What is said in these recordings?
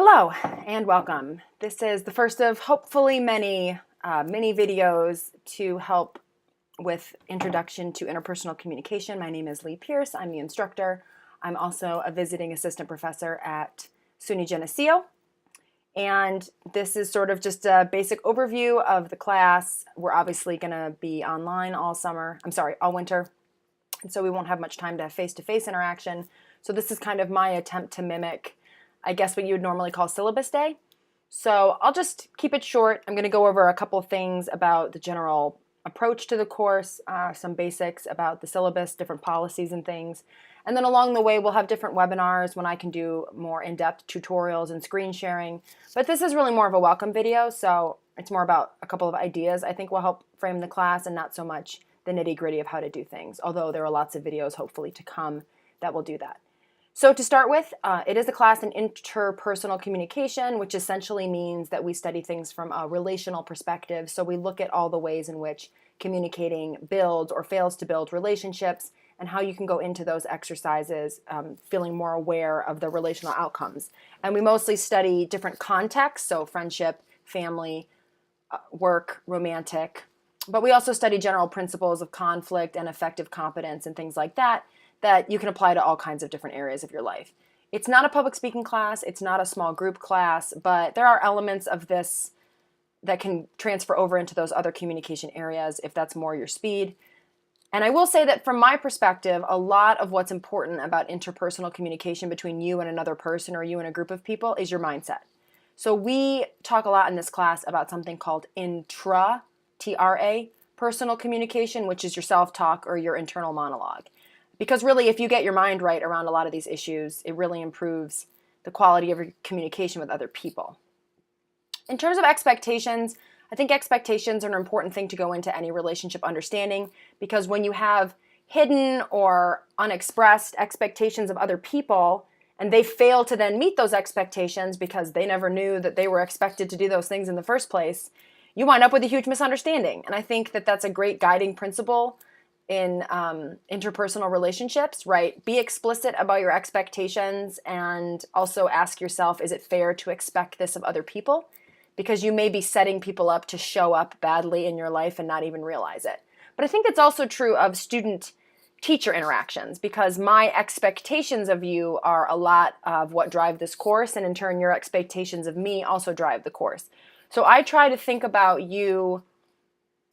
Hello and welcome. This is the first of hopefully many mini videos to help with introduction to interpersonal communication. My name is Lee Pierce. I'm the instructor. I'm also a visiting assistant professor at SUNY Geneseo. And this is sort of just a basic overview of the class. We're obviously going to be online all winter. And so we won't have much time to have face-to-face interaction. So this is kind of my attempt to mimic, I guess, what you would normally call syllabus day. So I'll just keep it short. I'm going to go over a couple of things about the general approach to the course, some basics about the syllabus, different policies and things. And then along the way, we'll have different webinars when I can do more in-depth tutorials and screen sharing. But this is really more of a welcome video, so it's more about a couple of ideas I think will help frame the class and not so much the nitty-gritty of how to do things, although there are lots of videos hopefully to come that will do that. So to start with, it is a class in interpersonal communication, which essentially means that we study things from a relational perspective. So we look at all the ways in which communicating builds or fails to build relationships and how you can go into those exercises feeling more aware of the relational outcomes. And we mostly study different contexts, so friendship, family, work, romantic. But we also study general principles of conflict and effective competence and things like that you can apply to all kinds of different areas of your life. It's not a public speaking class, it's not a small group class, but there are elements of this that can transfer over into those other communication areas if that's more your speed. And I will say that from my perspective, a lot of what's important about interpersonal communication between you and another person or you and a group of people is your mindset. So we talk a lot in this class about something called T-R-A, personal communication, which is your self-talk or your internal monologue. Because really, if you get your mind right around a lot of these issues, it really improves the quality of your communication with other people. In terms of expectations, I think expectations are an important thing to go into any relationship understanding, because when you have hidden or unexpressed expectations of other people, and they fail to then meet those expectations because they never knew that they were expected to do those things in the first place, you wind up with a huge misunderstanding. And I think that that's a great guiding principle in interpersonal relationships, right? Be explicit about your expectations and also ask yourself, is it fair to expect this of other people? Because you may be setting people up to show up badly in your life and not even realize it. But I think that's also true of student-teacher interactions, because my expectations of you are a lot of what drive this course, and in turn your expectations of me also drive the course. So I try to think about you,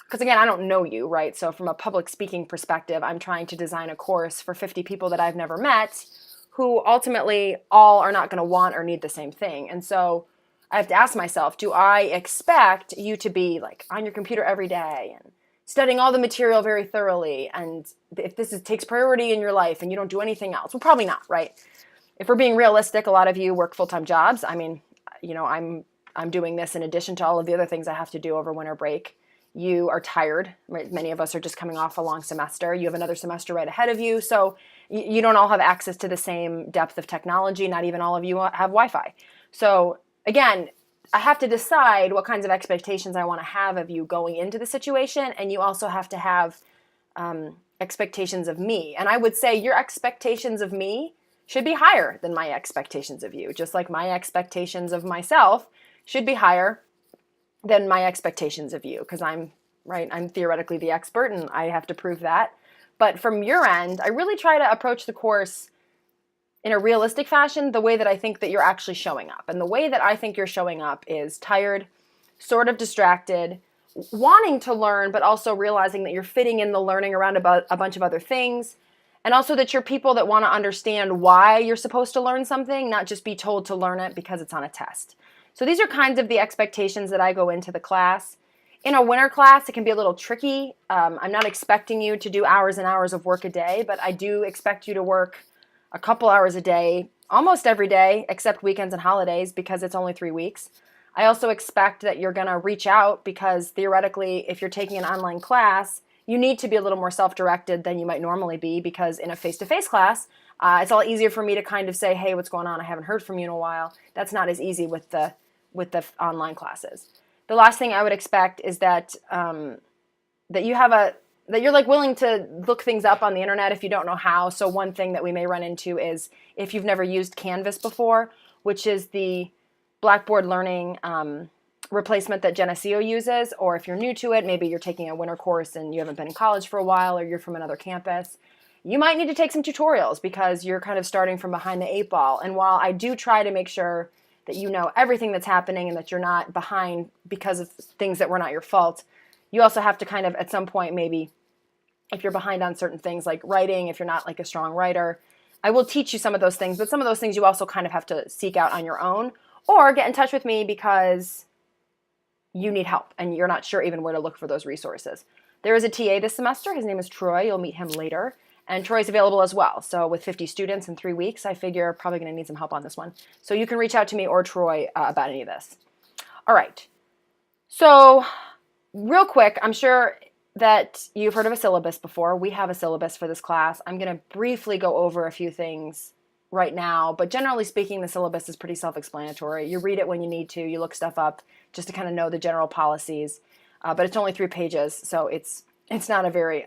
because again, I don't know you, right? So from a public speaking perspective, I'm trying to design a course for 50 people that I've never met, who ultimately all are not going to want or need the same thing. And so I have to ask myself, do I expect you to be like on your computer every day and studying all the material very thoroughly? And if this takes priority in your life and you don't do anything else, well, probably not, right? If we're being realistic, a lot of you work full-time jobs. I mean, I'm doing this in addition to all of the other things I have to do over winter break. You are tired. Right? Many of us are just coming off a long semester. You have another semester right ahead of you. So you don't all have access to the same depth of technology. Not even all of you have Wi-Fi. So again, I have to decide what kinds of expectations I want to have of you going into the situation. And you also have to have expectations of me. And I would say your expectations of me should be higher than my expectations of you. Just like my expectations of myself should be higher than my expectations of you, because I'm theoretically the expert and I have to prove that. But from your end, I really try to approach the course in a realistic fashion, the way that I think that you're actually showing up. And the way that I think you're showing up is tired, sort of distracted, wanting to learn, but also realizing that you're fitting in the learning around about a bunch of other things. And also that you're people that want to understand why you're supposed to learn something, not just be told to learn it because it's on a test. So these are kinds of the expectations that I go into the class. In a winter class, it can be a little tricky. I'm not expecting you to do hours and hours of work a day, but I do expect you to work a couple hours a day, almost every day, except weekends and holidays, because it's only 3 weeks. I also expect that you're going to reach out, because theoretically, if you're taking an online class, you need to be a little more self-directed than you might normally be, because in a face-to-face class, it's a lot easier for me to kind of say, hey, what's going on? I haven't heard from you in a while. That's not as easy with the online classes. The last thing I would expect is that you're like willing to look things up on the internet if you don't know how. So one thing that we may run into is if you've never used Canvas before, which is the Blackboard Learning replacement that Geneseo uses, or if you're new to it, maybe you're taking a winter course and you haven't been in college for a while, or you're from another campus, you might need to take some tutorials because you're kind of starting from behind the 8 ball. And while I do try to make sure that you know everything that's happening and that you're not behind because of things that were not your fault, you also have to kind of, at some point, maybe if you're behind on certain things like writing, if you're not like a strong writer, I will teach you some of those things, but some of those things you also kind of have to seek out on your own, or get in touch with me because you need help and you're not sure even where to look for those resources. There is a TA this semester. His name is Troy. You'll meet him later. And Troy's available as well. So with 50 students in 3 weeks, I figure probably going to need some help on this one. So you can reach out to me or Troy about any of this. All right. So real quick, I'm sure that you've heard of a syllabus before. We have a syllabus for this class. I'm going to briefly go over a few things right now, but generally speaking, the syllabus is pretty self-explanatory. You read it when you need to. You look stuff up just to kind of know the general policies, but it's only 3 pages, so it's not a very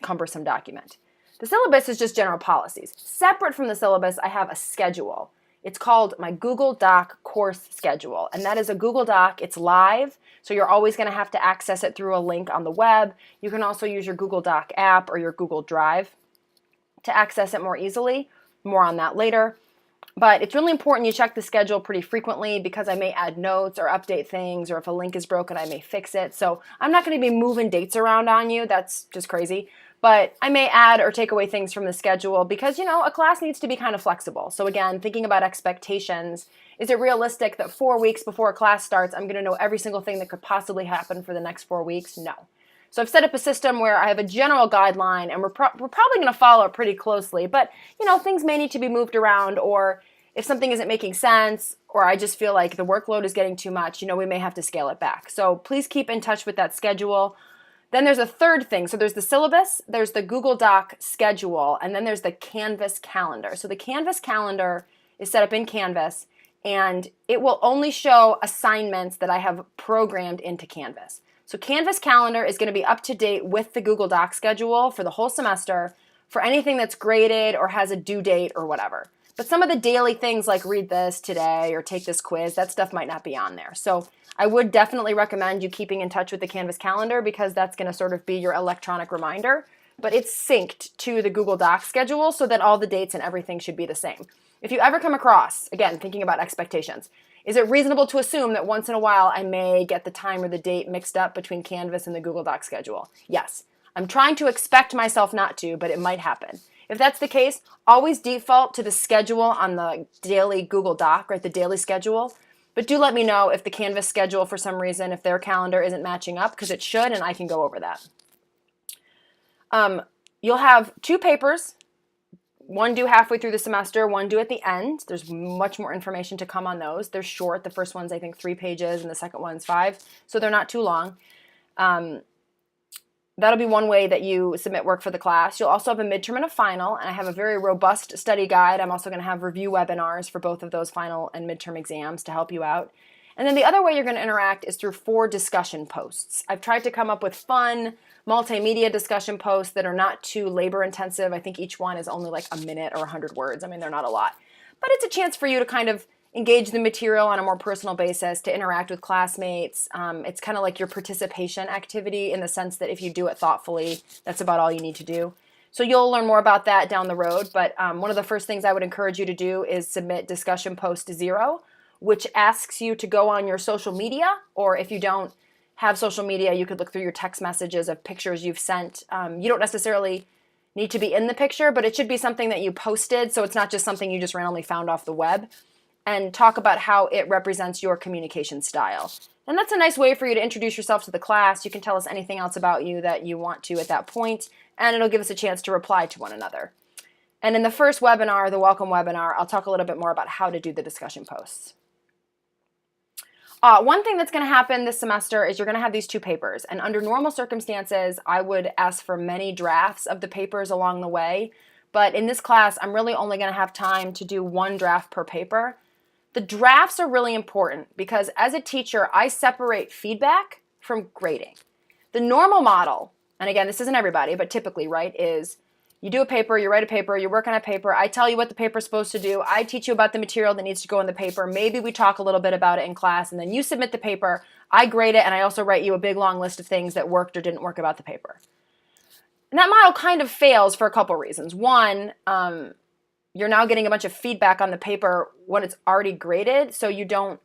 cumbersome document. The syllabus is just general policies. Separate from the syllabus, I have a schedule. It's called my Google Doc course schedule, and that is a Google Doc. It's live, so you're always going to have to access it through a link on the web. You can also use your Google Doc app or your Google Drive to access it more easily. More on that later. But it's really important you check the schedule pretty frequently because I may add notes or update things, or if a link is broken, I may fix it. So I'm not going to be moving dates around on you. That's just crazy. But I may add or take away things from the schedule because, a class needs to be kind of flexible. So again, thinking about expectations, is it realistic that 4 weeks before a class starts, I'm going to know every single thing that could possibly happen for the next 4 weeks? No. So I've set up a system where I have a general guideline, and we're probably going to follow it pretty closely. But, things may need to be moved around, or if something isn't making sense, or I just feel like the workload is getting too much, we may have to scale it back. So please keep in touch with that schedule. Then there's a third thing. So there's the syllabus, there's the Google Doc schedule, and then there's the Canvas calendar. So the Canvas calendar is set up in Canvas, and it will only show assignments that I have programmed into Canvas. So Canvas calendar is going to be up to date with the Google Doc schedule for the whole semester for anything that's graded or has a due date or whatever. But some of the daily things like read this today or take this quiz, that stuff might not be on there. So I would definitely recommend you keeping in touch with the Canvas calendar because that's going to sort of be your electronic reminder. But it's synced to the Google Doc schedule so that all the dates and everything should be the same. If you ever come across, again, thinking about expectations, is it reasonable to assume that once in a while I may get the time or the date mixed up between Canvas and the Google Doc schedule? Yes. I'm trying to expect myself not to, but it might happen. If that's the case, always default to the schedule on the daily Google Doc, right, the daily schedule. But do let me know if the Canvas schedule, for some reason, if their calendar isn't matching up, because it should, and I can go over that. You'll have 2 papers. One due halfway through the semester, one due at the end. There's much more information to come on those. They're short. The first one's, I think, 3 pages, and the second one's 5. So they're not too long. That'll be one way that you submit work for the class. You'll also have a midterm and a final, and I have a very robust study guide. I'm also going to have review webinars for both of those final and midterm exams to help you out. And then the other way you're going to interact is through 4 discussion posts. I've tried to come up with fun multimedia discussion posts that are not too labor intensive. I think each one is only like a minute or 100 words. I mean, they're not a lot. But it's a chance for you to kind of engage the material on a more personal basis, to interact with classmates. It's kind of like your participation activity in the sense that if you do it thoughtfully, that's about all you need to do. So you'll learn more about that down the road. But one of the first things I would encourage you to do is submit discussion post 0, which asks you to go on your social media, or if you don't have social media, you could look through your text messages of pictures you've sent. You don't necessarily need to be in the picture, but it should be something that you posted, so it's not just something you just randomly found off the web, and talk about how it represents your communication style. And that's a nice way for you to introduce yourself to the class. You can tell us anything else about you that you want to at that point, and it'll give us a chance to reply to one another. And in the first webinar, the welcome webinar, I'll talk a little bit more about how to do the discussion posts. One thing that's going to happen this semester is you're going to have these 2 papers, and under normal circumstances, I would ask for many drafts of the papers along the way, but in this class, I'm really only going to have time to do 1 draft per paper. The drafts are really important because as a teacher, I separate feedback from grading. The normal model, and again, this isn't everybody, but typically, right, is You do a paper, you write a paper, you work on a paper. I tell you what the paper's supposed to do. I teach you about the material that needs to go in the paper. Maybe we talk a little bit about it in class, and then you submit the paper. I grade it, and I also write you a big long list of things that worked or didn't work about the paper. And that model kind of fails for a couple reasons. One, you're now getting a bunch of feedback on the paper when it's already graded, so you don't